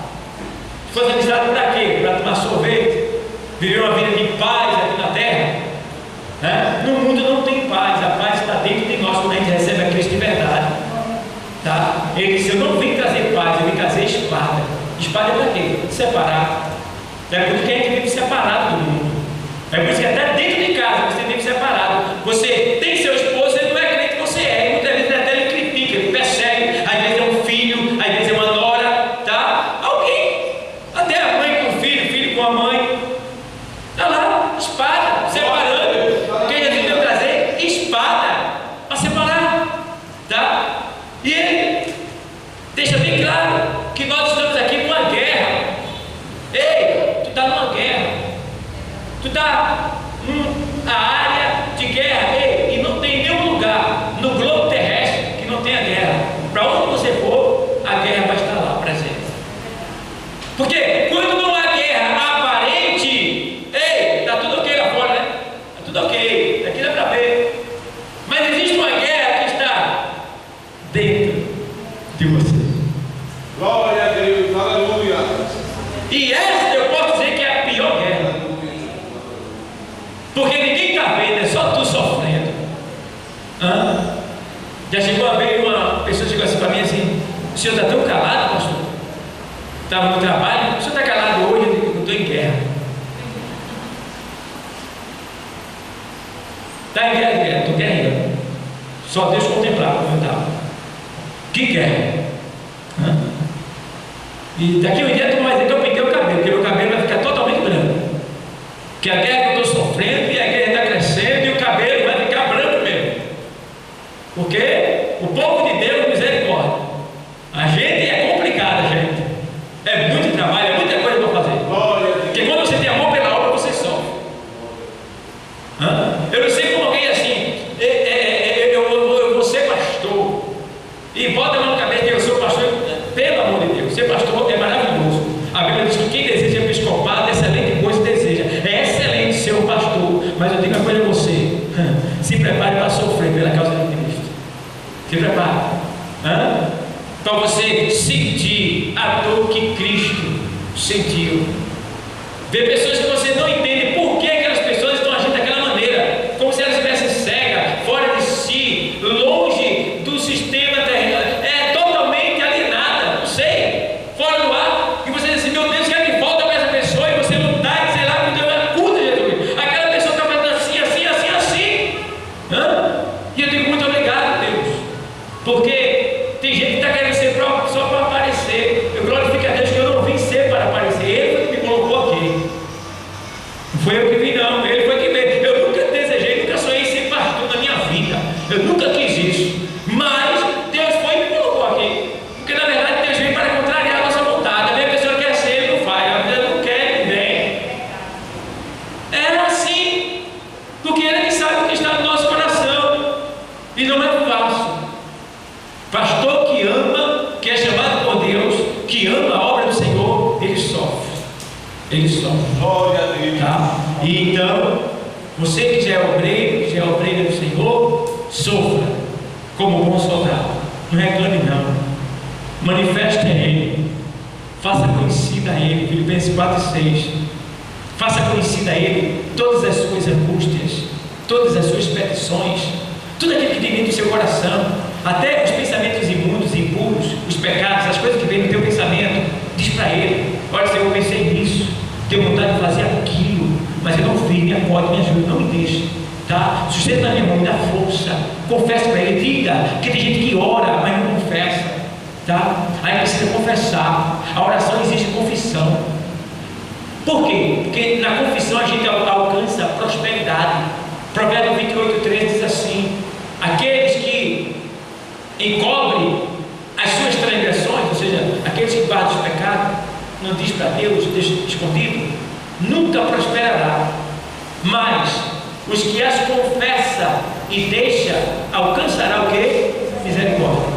Se fosse alistado para quê? Para tomar sorvete? Viver uma vida de paz aqui na terra? Né? No mundo não tem paz, a paz está dentro de nós quando a gente recebe a Cristo de verdade. Tá? Ele disse: eu não vim trazer paz, eu vim trazer espada. Espada é para quê? Separar. É por isso que a gente vive separado do mundo. É por isso que até dentro de casa você vive separado. Você tem seu esposo, ele não é crente que você é. E muitas vezes até ele critica, ele persegue. Às vezes é um filho, às vezes é uma nora, tá? Alguém, até a mãe com o filho, filho com a mãe. Está lá, espada, separando. O que Jesus veio trazer? Espada para separar, tá? E ele deixa bem claro que nós estamos aqui numa guerra. Ei, tu está numa guerra, tu está numa área de guerra, ei, e não tem nenhum lugar no globo terrestre que não tenha guerra. Para onde você for, a guerra vai estar lá presente. Porque quando não há guerra aparente, ei, está tudo ok lá fora, né? Está tudo ok, daqui dá para ver. Mas existe uma guerra que está dentro de você. Glória a Deus, aleluia. E essa eu posso dizer que é a pior guerra. Porque ninguém está vendo, é só tu sofrendo. Já chegou a ver uma pessoa chegou assim para mim assim: o senhor está tão calado, pastor? Estava no trabalho, o senhor está calado hoje? Eu digo: eu estou em guerra. Está em guerra? Estou guerreando. Só Deus contemplava como eu estava. Que guerra? E daqui a um dia tu vai dizer que eu pintei o cabelo, porque o meu cabelo vai ficar totalmente branco. Que a guerra que eu estou sofrendo, e a guerra está crescendo, e o cabelo vai ficar branco mesmo. Porque o povo de Deus, misericórdia. A gente é complicada, gente. É muito trabalho, é muita coisa para fazer. Porque quando você tem amor pela obra, você sofre. Eu não sei como alguém assim, eu vou ser pastor, e bota a mão na cabeça que eu sou pastor. Pelo amor de Deus, ser pastor é maravilhoso. A Bíblia diz que quem deseja episcopado, excelente coisa deseja. É excelente ser um pastor, mas eu digo uma coisa a você: se prepare para sofrer pela causa de Cristo. Se prepare para você sentir a dor que Cristo sentiu. Ver pessoas que você não entende por que aquelas pessoas estão agindo daquela maneira, como se elas estivessem cegas, fora de si, longe do sistema terreno, totalmente alienada, não sei, fora do ar. E você diz assim: meu Deus, quer que volta para essa pessoa, e você lutar e sei lá, com Deus acuda, Jesus. Aquela pessoa está fazendo assim, assim, assim, assim. E eu digo: muito obrigado, Deus, porque tem gente que está querendo ser próprio só para aparecer. Eu glorifico a Deus que eu não vim ser para aparecer. Ele foi que me colocou aqui. Não foi eu que vim, não. Ele foi que veio. Eu nunca desejei, nunca sonhei ser pastor na minha vida. Eu nunca quis isso. Mas Deus foi e me colocou aqui. Porque na verdade Deus vem para contrariar a nossa vontade. A minha pessoa quer ser, ele não faz. A pessoa não quer, ele vem. É assim. Porque ele que sabe o que está no nosso coração. E não é fácil. Pastor que ama, que é chamado por Deus, que ama a obra do Senhor, ele sofre. Ele sofre. Glória a Deus. Tá? E então, você que já é obreiro, que já é obreira do Senhor, sofra como bom soldado. Não reclame não. Manifeste a Ele. Faça conhecida a Ele. Filipenses 4:6. Faça conhecida a Ele todas as suas angústias, todas as suas petições, tudo aquilo que tem dentro do seu coração. Até os pensamentos imundos, impuros, os pecados, as coisas que vêm no teu pensamento, diz para Ele: olha, Senhor, eu pensei nisso, tenho vontade de fazer aquilo, mas eu não fiz, me acorde, me ajude, não me deixe, tá? Sustenta na minha mão, me dá força, confessa para Ele, diga, porque tem gente que ora, mas não confessa, tá? Aí precisa confessar. A oração exige confissão. Por quê? Porque na confissão a gente alcança prosperidade. Provérbio 28:3 diz assim: aqueles que encobrem as suas transgressões, ou seja, aqueles que guardam os pecados, não diz para Deus, deixa escondido, nunca prosperarão. os que as confessa e deixa, alcançará o quê? Misericórdia.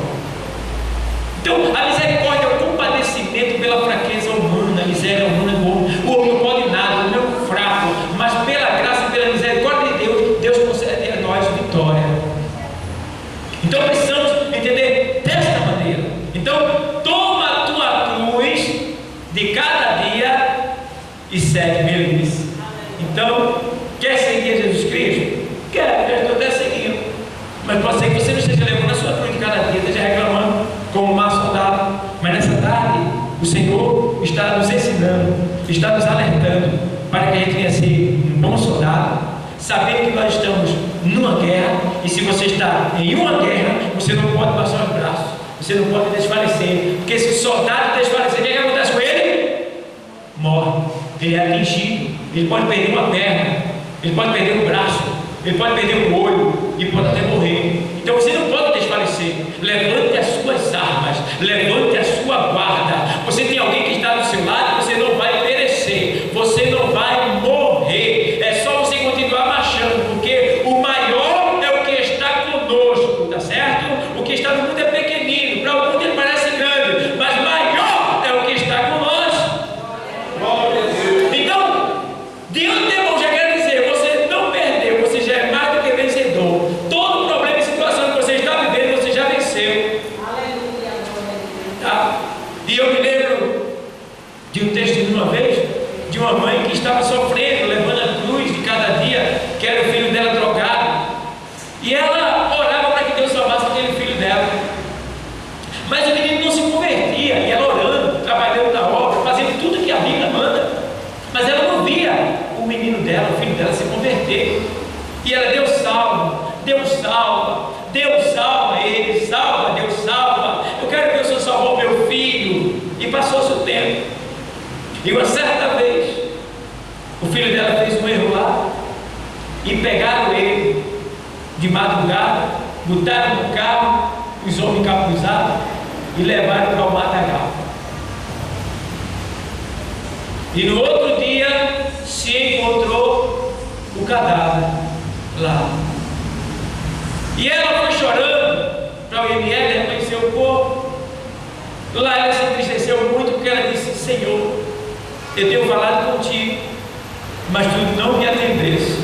Então, a misericórdia é o compadecimento pela fraqueza humana, a miséria humana do homem. O homem não pode nada, o homem é um fraco, mas pela graça e pela misericórdia de Deus, Deus concede a nós vitória. Então, precisamos entender desta maneira. Então, toma a tua cruz de cada dia e segue-me, ele disse. Então, quer seguir Jesus Cristo? Quer, eu estou até seguindo. Mas pode ser que você não esteja levando a sua cruz de cada dia, esteja reclamando como um mau soldado. Mas nessa tarde, o Senhor está nos ensinando, está nos alertando para que a gente venha ser um bom soldado, sabendo que nós estamos numa guerra, e se você está em uma guerra, você não pode baixar os braços, você não pode desfalecer, porque se o soldado desfalecer, o que acontece com ele? Morre, ele é atingido, ele pode perder uma perna, ele pode perder um braço, ele pode perder um olho e pode até morrer. Então você não pode desfalecer. Levante as suas armas, levante a sua guarda. Você tem alguém que está do seu lado, você não vai perecer, você não vai morrer. É só você continuar marchando, porque o maior é o que está conosco, tá certo? O que está no mundo é pequenino, para o mundo ele parece grande, mas maior é o que está com nós. Então, de antemão já quero dizer, você não perdeu, você já é mais do que vencedor. Todo problema e situação que você está vivendo, você já venceu. Tá? E eu me lembro de um texto de uma vez, de uma mãe que estava sofrendo, levando a cruz de cada dia, que era o filho dela drogado, e ela orava para que Deus salvasse aquele filho dela, mas o menino não se convertia, e ela orando, trabalhando na obra, fazendo tudo que a Bíblia manda, mas ela não via o menino dela, o filho dela se converter. E ela: Deus salva, Deus salva, Deus salva ele, salva, Deus salva, eu quero que o Senhor salvou meu filho. E passou-se o tempo, e uma certa vez o filho dela fez um erro lá, e pegaram ele de madrugada, botaram no carro, os homens encapuzados, e levaram para o matagal. E no outro dia se encontrou o cadáver lá. E ela foi chorando para o IML reconhecer o corpo. Lá ela se entristeceu muito, porque ela disse: Senhor, eu tenho falado contigo, mas tu não me atendeste,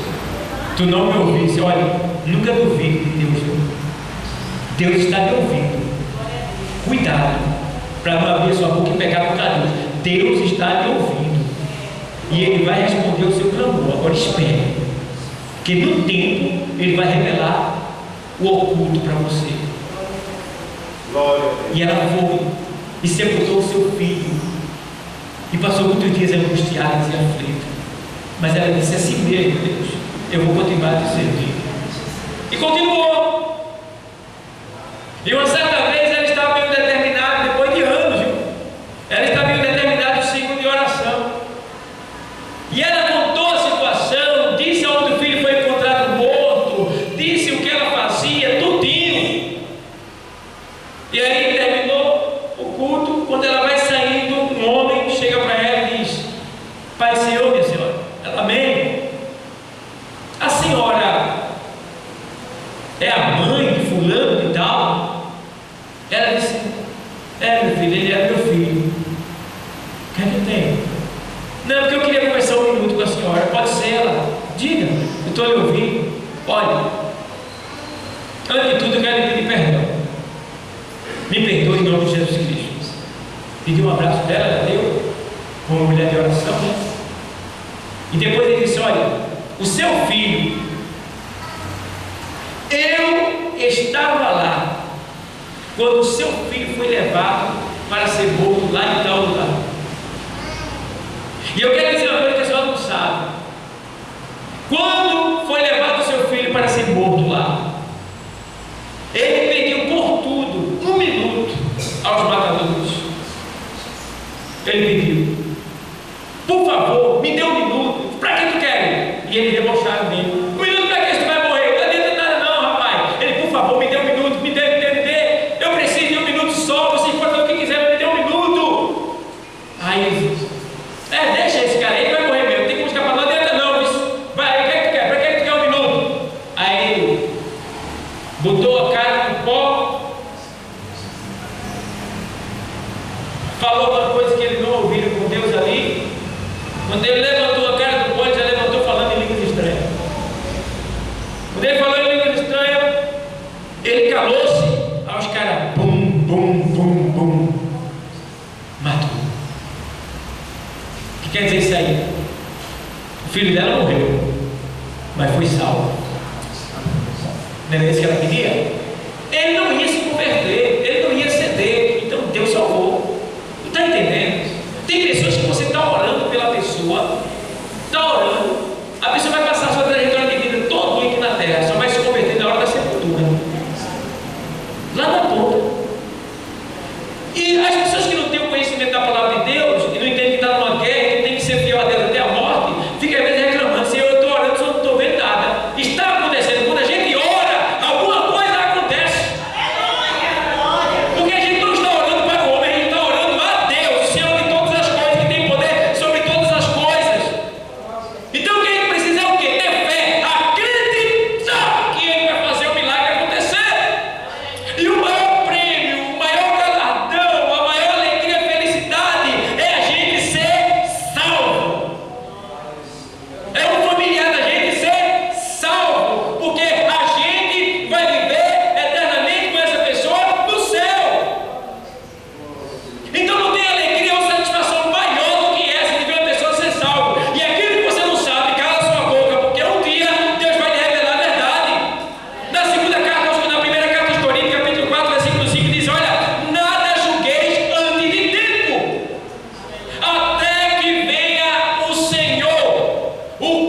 tu não me ouviste. Olha, nunca duvide de Deus. Deus está me ouvindo. Cuidado para não abrir sua boca e pegar no caminho. Deus está me ouvindo e Ele vai responder o seu clamor. Agora espere, que no tempo Ele vai revelar o oculto para você. E ela foi e sepultou o seu filho, e passou muitos dias angustiada e aflita. Mas ela disse: assim mesmo, Deus, eu vou continuar a te servir. E continuou. E uma certa vez ela estava meio determinada, depois de anos, viu? Ela estava meio determinada no ciclo de oração. E ela contou a situação, disse onde o filho foi encontrado morto, disse o que ela fazia, tudinho. E aí terminou o culto. Quando ela vai saindo, um homem chega para ela e diz: Pai, Senhor, minha senhora. Ela: amém. A senhora é a mãe de fulano e tal? Ela disse: é, meu filho, ele é meu filho. O que é que eu tenho? Não, porque eu queria conversar um minuto com a senhora. Pode ser? Ela: diga, eu estou lhe ouvindo. Olha, antes de tudo eu quero lhe pedir perdão. Me perdoe em nome de Jesus Cristo. Pedi um abraço dela, ela deu, como mulher de oração, né? E depois ele disse: olha, o seu filho, eu estava lá quando o seu filho foi levado para ser morto lá em tal lugar. E eu quero dizer uma coisa que a senhora não sabe. Quando foi levado o seu filho para ser morto lá, ele pediu por tudo 1 minuto aos matadores. Ele pediu: por favor, me dê 1 minuto. Para que tu quer? E eles debocharam dele: 1 minuto para que tu vai morrer? Não adianta nada não, rapaz. Ele: por favor, me dê 1 minuto, me dê. Eu preciso de 1 minuto só. Vocês podem fazer o que quiserem, me dê 1 minuto. Aí ele disse: deixa esse cara aí, vai morrer mesmo. Tem que buscar para lá, não adianta não. Vai, o que é que tu quer? Para que tu quer 1 minuto? não morreu, mas foi salvo. Não era isso que ela queria? Ele não ia se converter, ele não ia ceder, então Deus salvou. Não está entendendo? Tem pessoas que você está orando pela pessoa, está orando, a pessoa vai passar a sua trajetória de vida todo aqui na terra, só vai se converter na hora da sepultura, lá na ponta. E as pessoas que não têm o conhecimento da palavra de Deus e não entendem que está numa guerra, que tem que ser fiel a Deus até a morte, fica às vezes reclamando: Senhor, eu estou orando, só não estou vendo nada. Está acontecendo. Quando a gente ora, alguma coisa acontece. Porque a gente não está orando para o homem, a gente está orando a Deus, o Senhor de todas as coisas, que tem poder sobre todas as coisas. Então o que a gente precisa é o quê? Ter fé, acreditar que Ele vai fazer o milagre acontecer. E o maior prêmio, o maior galardão, a maior alegria e felicidade é a gente ser salvo. É o familiar da gente ser salvo, porque a gente vai viver eternamente com essa pessoa no céu. Então não tem alegria ou satisfação maior do que essa de ver uma pessoa ser salvo. E aquilo que você não sabe, cala sua boca, porque um dia Deus vai lhe revelar a verdade. Na primeira carta aos Coríntios, capítulo 4, versículo 5, diz: olha, nada julgueis antes de tempo, até que venha o Senhor, o